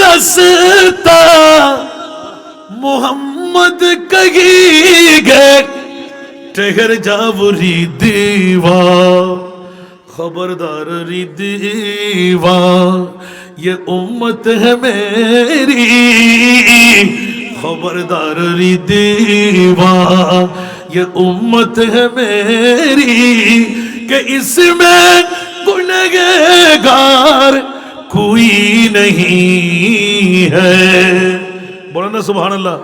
रास्ता मोहम्मद कहेंगे ठहर जाओ री दीवा खबरदार री दीवा ये उम्मत है मेरी खबरदार री दीवा ये उम्मत है मेरी कि इसमें गुनहगार कोई नहीं है। बोलो ना सुभान अल्लाह।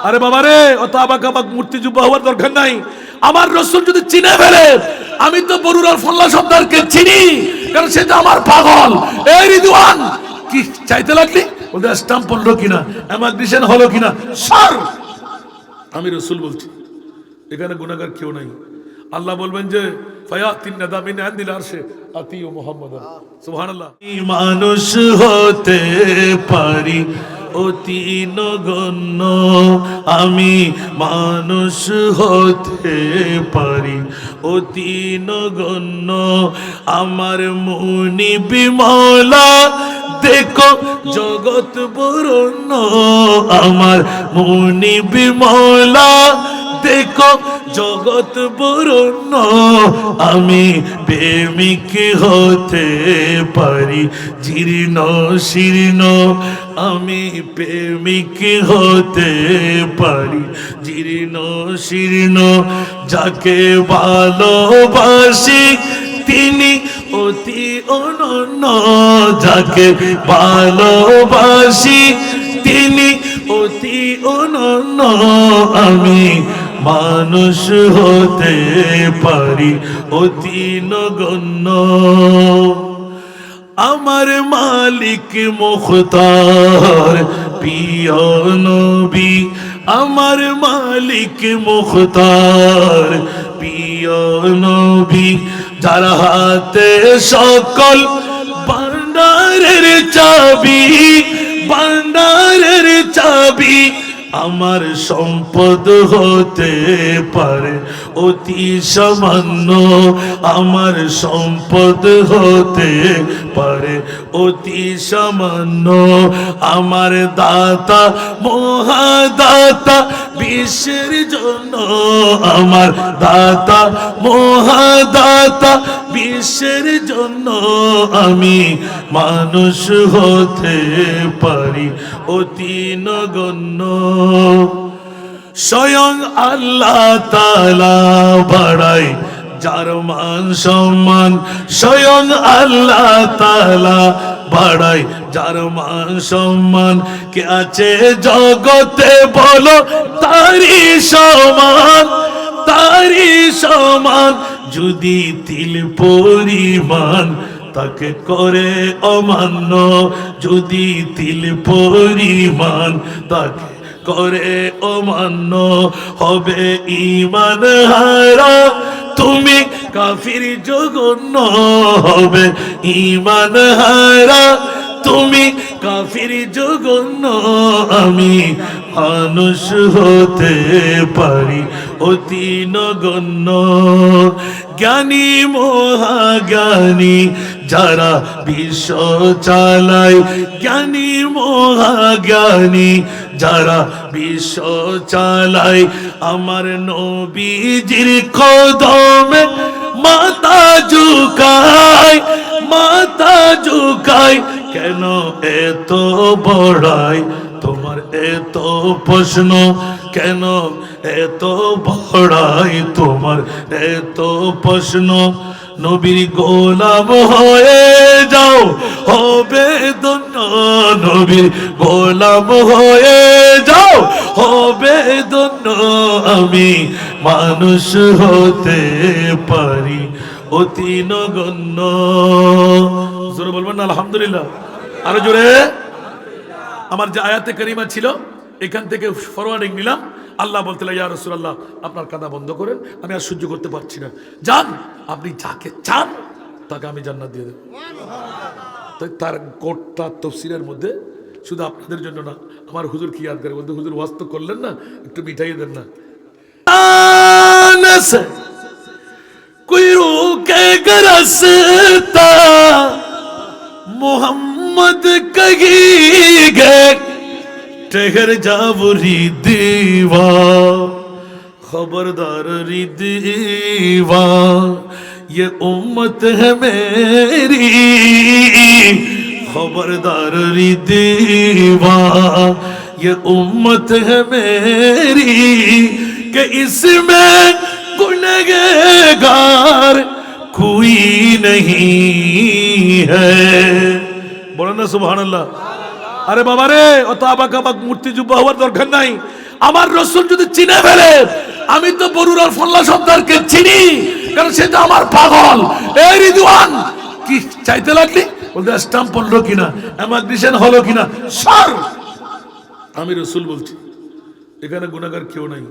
আরে বাবা রে অত আবাক আবাক মূর্তি জুব্বা হওয়ার দরকার নাই। আমার রাসূল যদি চিনে ফেলে আমি তো বরুরার ফল্লা সর্দারকে চিনি, কারণ সে তো আমার পাগল। এই রিদওয়ান কি চাইতে লাগলি? বলতে স্টাম্প পড়লো কিনা, এমাগ্রেশন হলো কিনা, সর। আমি রাসূল বলছি এখানে গুনাহগার কেউ নাই। আল্লাহ বলবেন যে ফায়াতিন নাদামিন আনদিল আরশে আতিউ মুহাম্মাদান। সুবহানাল্লাহ। মানুষ হতে পারি অতি নগণ্য, আমি মানুষ হতে পারি অতি নগণ্য। আমার মুনিব মওলা দেখো জগৎ বরণ্য, আমার মুনিব মওলা দেখো জগৎ বরণ্য। আমি প্রেমিক হতে পারি জীর্ণ শীর্ণ, আমি প্রেমিক হতে পারি জীর্ণ শীর্ণ। যাকে ভালোবাসি তিনি অতি অনন্য, যাকে ভালোবাসি তিনি অতি অনন্য। আমি মানুষ হতে পারি অতি নগণ্য। আমার মালিক মুখতার প্রিয় নবী, আমার মালিক মুখতার প্রিয় নবী। যার হাতে সকল ভান্ডারের চাবি, ভান্ডারের চাবি। আমার সম্পদ হতে পারে অতি সামান্য, আমার সম্পদ হতে পারে অতি সামান্য। আমার দাতা মহাদাতা বিশ্বের জন্য, আমার দাতা মহাদাতা বিশ্বের জন্য। আমি মানুষ হতে পারি অতি নগণ্য। স্বয়ং আল্লাহ তাআলা বাড়ায় যার মান সম্মান, স্বয়ং আল্লাহ তাআলা বাড়ায় যার মান সম্মান। কে আছে জগতে বলো তারি সমান, তারি সমান। যদি তিল পরিমাণ তাকে করে অমান্য, যদি তিল পরিমাণ তাকে করে অমান্য। হবে ঈমান হারা তুমি কাফির জঘন্য, হবে ঈমান হারা তুমি কাফির জঘন্য। আমি মানুষ হতে পারি অতি নগণ্য। জ্ঞানী মহাজ্ঞানী যারা বিশ্ব চালায়, জ্ঞানী মহাজ্ঞানী যারা বিশ্ব চালায়। আমার নবীজির কদমে মাথা ঝুকায়, মাথা ঝুকায়। কেন এত বড়াই তোমার এত প্রশ্ন, কেন এত বড়াই তোমার এত প্রশ্ন। নবীর গোলাম হয়ে যাও হবে ধন্য, নবীর গোলাম হয়ে যাও হবে ধন্য। আমি মানুষ হতে পারি অতি নগণ্য। জোরে বলবেন না আলহামদুলিল্লাহ? আরো জোরে। আমার যে আয়াতে কারিমা ছিল এখান থেকে ফরওয়ার্ডিং নিলাম। আল্লাহ বলতে ইয়া রাসূলুল্লাহ আপনার কান্না বন্ধ করেন, আমি আর সহ্য করতে পারছি না। যান, আপনি যাকে চান তাকে আমি জান্নাত দিয়ে দেব। তাই তার কোটটা তাফসীরের মধ্যে শুধু আপনাদের জন্য না, আমার হুজুর কি ইয়াদ করে বলতে, হুজুর ওয়াজ তো করলেন না, একটু মিঠাই দেন না। कोई रोकेगा रास्ता मोहम्मद कहेंगे गे ठहर जाओ रिदीवा खबरदार रिदीवा ये उम्मत है मेरी खबरदार रिदीवा ये उम्मत है मेरी कि इसमें गुनहगार कोई नहीं है बोलो ना सुभान अल्लाह अरे बाबा रे অত আবাক আবাক মূর্তি জুব্বা হওয়ার দরকার নাই আমার রাসূল যদি চিনে ফেলে আমি তো বরুরার ফল্লা সর্দারকে চিনি কারণ সে তো আমার পাগল এই রিদওয়ান কি চাইতে লাগলি বলতে স্ট্যাম্প পড়লো কিনা এমাগ্রেশন হলো কিনা সর আমি রাসূল বলছি এখানে গুনাহগার কেউ নাই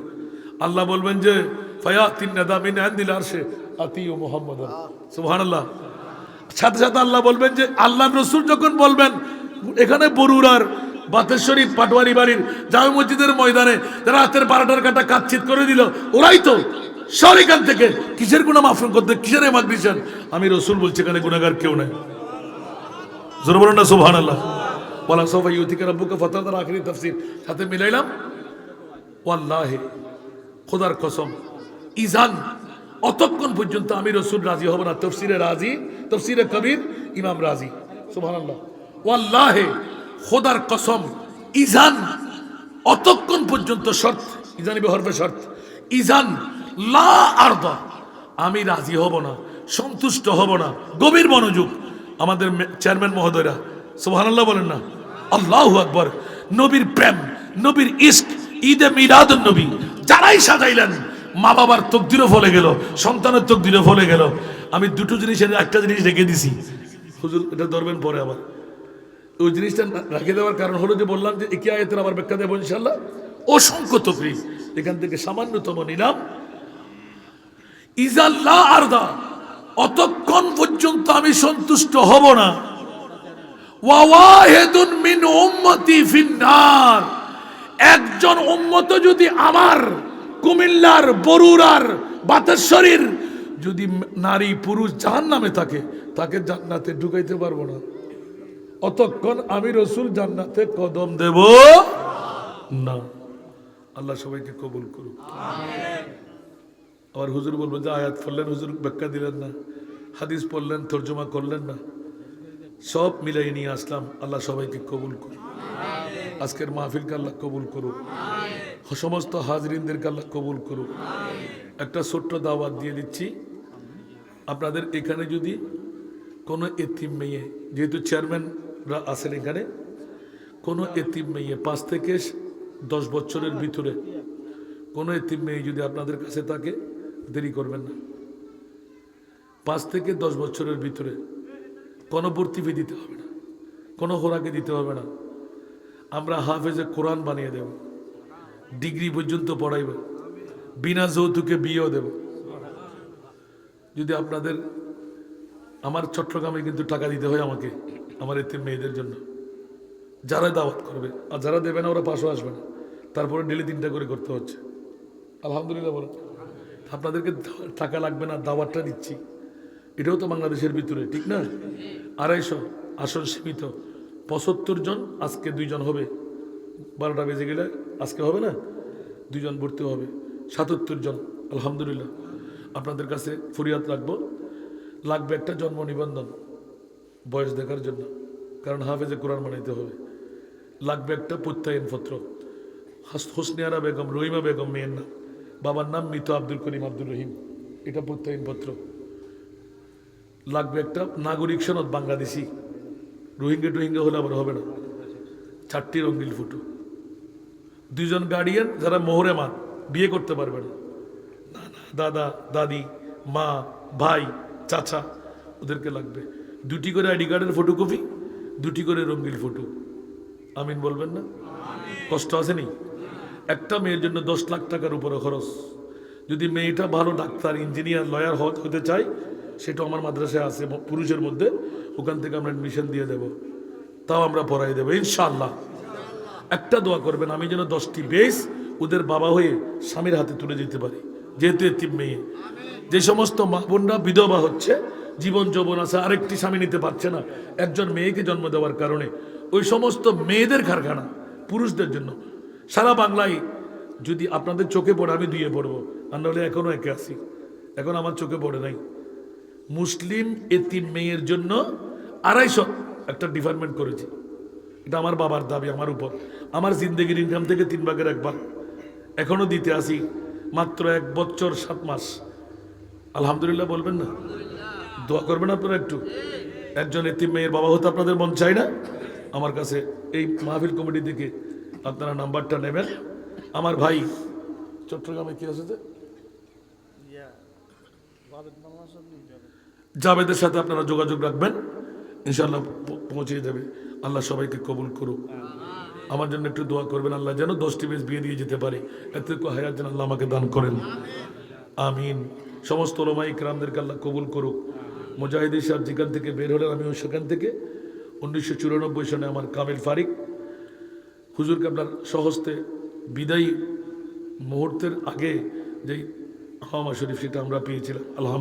আল্লাহ বলবেন যে ফায়াতিন নাদামিন আনদিল আরশে আতিউ মুহাম্মাদান সুবহানাল্লাহ সাথে সাথে আল্লাহ বলবেন যে আল্লাহর রাসূল যখন বলবেন এখানে বরুরার বাতেশ্বরী পাটোয়ারি বাড়ির জামে মসজিদের ময়দানে যারা রাতের 12টার কাটা কাচ্ছিত করে দিল ওরাই তো সর এখান থেকে কিসের গুনাহ মাফ করতে কিসের এমাগ্রেশন আমি রাসূল বলছি এখানে গুনাহগার কেউ নাই জোরে বলুন না সুবহানাল্লাহ ওয়ালা সাওফা ইউতিকা রাব্বুকা ফাতাদার আখিরি তাফসীর সাথে মিলাইলাম ওয়াল্লাহি খোদার কসম ইজান অতক্ষণ পর্যন্ত আমি রাসূল রাজি হব না তাফসীরে রাজি তাফসীরে কবির ইমাম রাজি সুবহানাল্লাহ ওয়াল্লাহি খোদার কসম ইজান অতক্ষণ পর্যন্ত শর্ত ইজানি বিহরফে শর্ত ইজান লা আরদা আমি রাজি হব না সন্তুষ্ট হব না গভীর মনোযোগ আমাদের চেয়ারম্যান মহোদয়রা সুবহানাল্লাহ বলেন না আল্লাহু আকবার নবীর প্রেম নবীর ইশক ঈদে মিলাদুন নবী যারাই সাজাইলেন মা বাবার তকদিরও ফলে গেল সন্তানের তকদিরও ফলে গেল আমি দুটো জিনিসের একটা জিনিস রেখে দিছি হুজুর এটা ধরবেন পরে আবার ওই জিনিসটা রেখে দেওয়ার কারণ হলো যে বললাম যে একই আয়াতের আবার ব্যাখ্যা দেব ইনশাআল্লাহ অসংখ্য তকরির এখান থেকে সামান্যতম নিলাম ইজাল্লা আরদা অতক্ষণ পর্যন্ত আমি সন্তুষ্ট হব না ওয়াওয়াহিদুন মিন উম্মতি ফিন্নার একজন উম্মত যদি আমার কুমিল্লার বরুরার বাতেশ্বরীর যদি নারী পুরুষ জাহান্নামে থাকে তাকে জান্নাতে ঢুকাইতে পারবো না অতক্ষণ আমি রাসূল জান্নাতে কদম দেব না আল্লাহ সবাইকে কবুল করুক আমিন আবার হুজুর বলবেন যে আয়াত পড়লেন হুজুর ব্যাখ্যা দিলেন না হাদিস পড়লেন তরজমা করলেন না সব মিলাই নিয়ে আসলাম আল্লাহ সবাইকে কবুল করুক আমিন আজকের মাহফিলকে আল্লাহ কবুল করুক আমিন সমস্ত হাজরিনদেরকে আল্লাহ কবুল করুক আমিন একটা ছোট্ট দাওয়াত দিয়ে দিচ্ছি আপনাদের এখানে যদি কোনো এতিম মেয়ে যেহেতু চেয়ারম্যানরা আছেন এখানে কোনো এতিম মেয়ে 5 থেকে 10 বছরের ভিতরে কোনো এতিম মেয়ে যদি আপনাদের কাছে থাকে দেরি করবেন না 5 থেকে 10 বছরের ভিতরে কোনো ভর্তি ফি দিতে হবে না কোনো খোরাকে দিতে হবে না আমরা হাফেজে কোরআন বানিয়ে দেব ডিগ্রি পর্যন্ত পড়াইব বিনা যৌতুকে বিয়েও দেব যদি আপনাদের আমার চট্টগ্রামে কিন্তু টাকা দিতে হয় আমাকে আমার এতিম মেয়েদের জন্য যারা দাওয়াত করবে আর যারা দেবে না ওরা পাশও আসবে না তারপরে ডেলি 3টা করে করতে হচ্ছে আলহামদুলিল্লাহ বলেন আপনাদেরকে টাকা লাগবে না দাওয়াতটা দিচ্ছি এটাও তো বাংলাদেশের ভিতরে ঠিক না 250 আসন সীমিত 75 জন আজকে 2 জন হবে 12টা বেজে গেলে আজকে হবে না 2 জন ভর্তি হবে 77 জন আলহামদুলিল্লাহ আপনাদের কাছে ফরিয়াদ রাখবো লাগবে একটা জন্ম নিবন্ধন বয়স দেখার জন্য কারণ হাফেজে কোরআন বানাইতে হবে লাগবে একটা প্রত্যয়নপত্র হোসনিয়ারা বেগম রহিমা বেগম মেয়ের নাম বাবার নাম মৃত আব্দুল করিম আব্দুর রহিম এটা প্রত্যয়নপত্র লাগবে একটা নাগরিক সনদ বাংলাদেশি রোহিঙ্গা হলে আবার হবে না 4টি রঙিন ফটো 2 জন গার্ডিয়ান যারা মোহরে মান বিয়ে করতে পারবে না দাদা দাদি মা ভাই চাচা ওদেরকে লাগবে 2টি করে আইডি কার্ডের ফটোকপি 2টি করে রঙিন ফটো আমিন বলবেন না কষ্ট আছে নি একটা মেয়ের জন্য 10 লাখ টাকার উপরে খরচ যদি মেয়েটা ভালো ডাক্তার ইঞ্জিনিয়ার লয়ার হতে চায় সেটা আমার মাদ্রাসায় আছে পুরুষের মধ্যে ওখান থেকে আমরা অ্যাডমিশন দিয়ে দেব তাও আমরা পড়াই দেবো ইনশাআল্লাহ একটা দোয়া করবেন আমি যেন 10টি বেশ ওদের বাবা হয়ে স্বামীর হাতে তুলে দিতে পারি যেহেতু এতিম মেয়ে যে সমস্ত মা বোনরা বিধবা হচ্ছে জীবন যৌবন আছে, আরেকটি স্বামী নিতে পারছে না, একজন মেয়েকে জন্ম দেওয়ার কারণে ওই সমস্ত মেয়েদের কারখানা পুরুষদের জন্য সারা বাংলায়। যদি আপনাদের চোখে পড়ে আমি দুয়ে পড়বো, আর নাহলে এখনো একে আসি, এখন আমার চোখে পড়ে নাই। মুসলিম এতিম মেয়ের জন্য 250 একটা ডিপার্টমেন্ট করেছি। এটা আমার বাবার দাবি আমার উপর। আমার জিন্দগির ইনকাম থেকে 3 ভাগের 1 ভাগ এখনো দিতে আসি, মাত্র 1 বছর 7 মাস। আলহামদুলিল্লাহ বলবেন না? দোয়া করবেন আপনারা একটু। একজন এতিম মেয়ের বাবা হতে আপনাদের মন চায় না? আমার কাছে এই মাহফিল কমিটি থেকে আপনারা নাম্বারটা নেবেন। আমার ভাই চট্টগ্রামে কি আছে, জাবেদের সাথে আপনারা যোগাযোগ রাখবেন, ইনশাআল্লাহ পৌঁছে যাবে। আল্লাহ সবাইকে কবুল করুক। আমার জন্য একটু দোয়া করবেন, আল্লাহ যেন 10টি বেশ বিয়ে দিয়ে যেতে পারে, এতে হায়াত যেন আল্লাহ আমাকে দান করেন, আমিন। সমস্ত ওলামা ইকরামদেরকে আল্লাহ কবুল করুক। মুজাহিদি সাহেব যেখান থেকে বের হলেন, আমিও সেখান থেকে 1994 সনে আমার কামিল ফারিক হুজুরকে আপনার সহস্তে বিদায়ী মুহূর্তের আগে যেই হাওয়া শরীফ সেটা আমরা পেয়েছিলাম, আলহামদুলিল্লাহ।